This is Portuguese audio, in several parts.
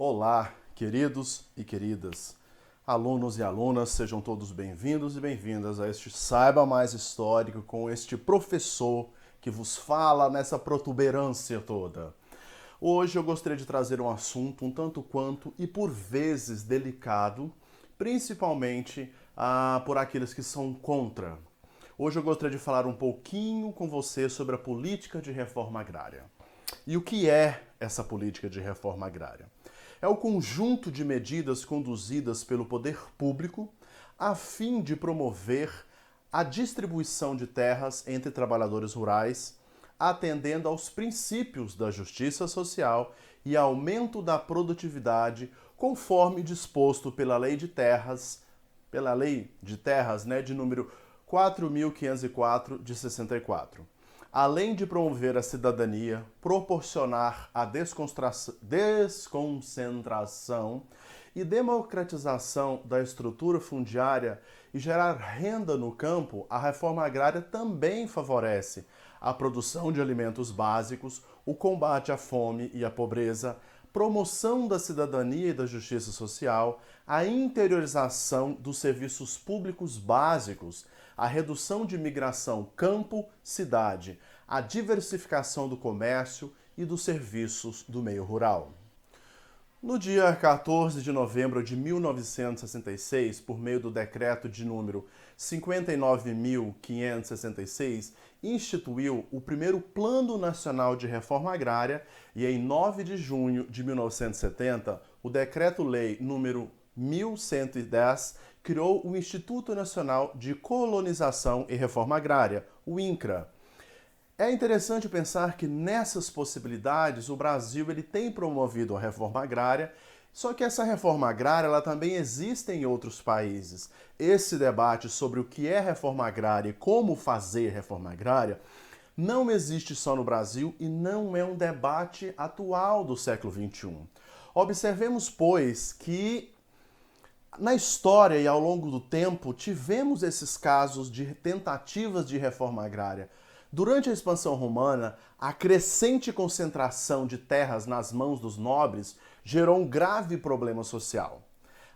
Olá, queridos e queridas, alunos e alunas, sejam todos bem-vindos e bem-vindas a este Saiba Mais Histórico com este professor que vos fala nessa protuberância toda. Hoje eu gostaria de trazer um assunto um tanto quanto e por vezes delicado, principalmente por aqueles que são contra. Hoje eu gostaria de falar um pouquinho com você sobre a política de reforma agrária. E o que é essa política de reforma agrária? É o conjunto de medidas conduzidas pelo poder público a fim de promover a distribuição de terras entre trabalhadores rurais, atendendo aos princípios da justiça social e aumento da produtividade, conforme disposto pela Lei de Terras, de número 4.504 de 64. Além de promover a cidadania, proporcionar a desconcentração e democratização da estrutura fundiária e gerar renda no campo, a reforma agrária também favorece a produção de alimentos básicos, o combate à fome e à pobreza, promoção da cidadania e da justiça social, a interiorização dos serviços públicos básicos, a redução de migração campo-cidade, a diversificação do comércio e dos serviços do meio rural. No dia 14 de novembro de 1966, por meio do decreto de número 59.566, instituiu o primeiro Plano Nacional de Reforma Agrária e em 9 de junho de 1970, o Decreto-Lei número 1110 criou o Instituto Nacional de Colonização e Reforma Agrária, o INCRA. É interessante pensar que nessas possibilidades o Brasil tem promovido a reforma agrária, só que essa reforma agrária ela também existe em outros países. Esse debate sobre o que é reforma agrária e como fazer reforma agrária não existe só no Brasil e não é um debate atual do século XXI. Observemos, pois, que na história e ao longo do tempo tivemos esses casos de tentativas de reforma agrária. Durante a expansão romana, a crescente concentração de terras nas mãos dos nobres gerou um grave problema social.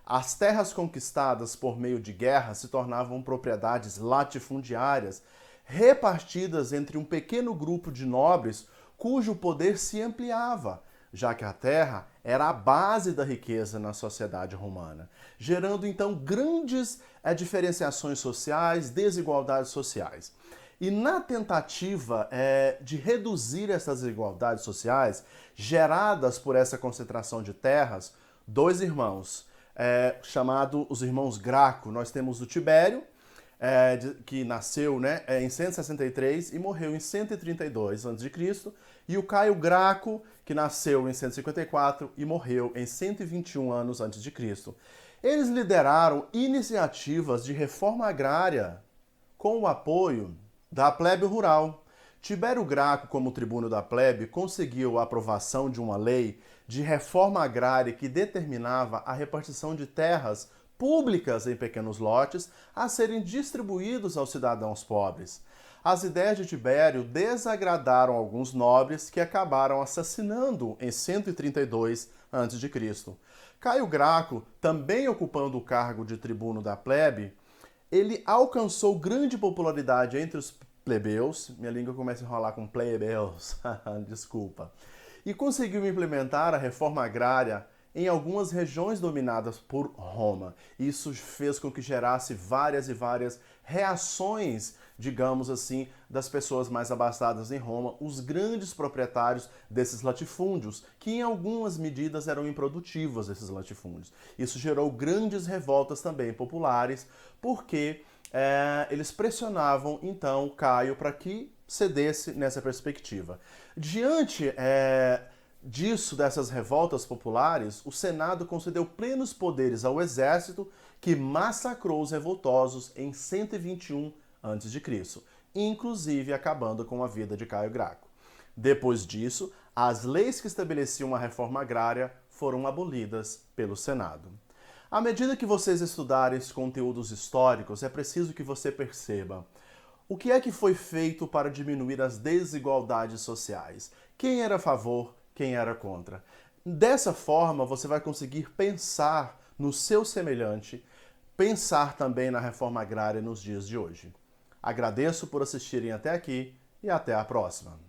As terras conquistadas por meio de guerra se tornavam propriedades latifundiárias, repartidas entre um pequeno grupo de nobres cujo poder se ampliava, já que a terra era a base da riqueza na sociedade romana, gerando então grandes diferenciações sociais, desigualdades sociais. E na tentativa de reduzir essas desigualdades sociais geradas por essa concentração de terras, dois irmãos, chamados os irmãos Graco, nós temos o Tibério, que nasceu em 163 e morreu em 132 a.C., e o Caio Graco, que nasceu em 154 e morreu em 121 anos antes de Cristo. Eles lideraram iniciativas de reforma agrária com o apoio da plebe rural. Tibério Graco, como tribuno da plebe, conseguiu a aprovação de uma lei de reforma agrária que determinava a repartição de terras públicas em pequenos lotes a serem distribuídos aos cidadãos pobres. As ideias de Tibério desagradaram alguns nobres que acabaram assassinando em 132 a.C. Caio Graco, também ocupando o cargo de tribuno da plebe, ele alcançou grande popularidade entre os plebeus, minha língua começa a enrolar com plebeus, desculpa, e conseguiu implementar a reforma agrária em algumas regiões dominadas por Roma. Isso fez com que gerasse várias e várias reações, digamos assim, das pessoas mais abastadas em Roma, os grandes proprietários desses latifúndios, que em algumas medidas eram improdutivos, esses latifúndios. Isso gerou grandes revoltas também populares, porque eles pressionavam então Caio para que cedesse nessa perspectiva. Diante dessas revoltas populares, o Senado concedeu plenos poderes ao exército, que massacrou os revoltosos em 121 a.C., inclusive acabando com a vida de Caio Graco. Depois disso, as leis que estabeleciam a reforma agrária foram abolidas pelo Senado. À medida que vocês estudarem esses conteúdos históricos, é preciso que você perceba o que é que foi feito para diminuir as desigualdades sociais. Quem era a favor, quem era contra. Dessa forma, você vai conseguir pensar no seu semelhante, pensar também na reforma agrária nos dias de hoje. Agradeço por assistirem até aqui e até a próxima.